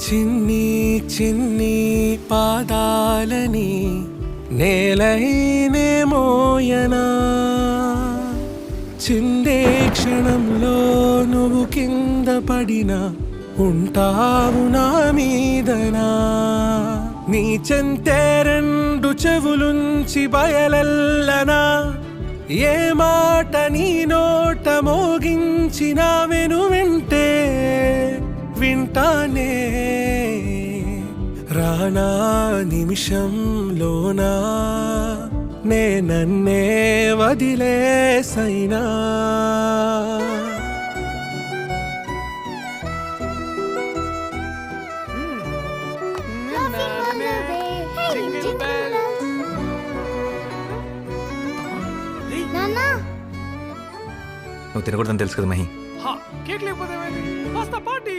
చిన్ని చిన్ని పాదాలని నేలైనే మోయనా చిందే క్షణంలో నువ్వు కింద పడినా ఉంటావు నా మీదనా నీ చెంతే రెండు చెవులుంచి బయలెల్లనా ఏ మాట నీ నోట మోగించిన వెను వింటే వింటానే రానా నిమిషంలోనా నే నన్నే వదిలేసైనా నువ్వు తినకూడదని తెలుసు కదా మహి. కేక్ లేకపోతే పార్టీ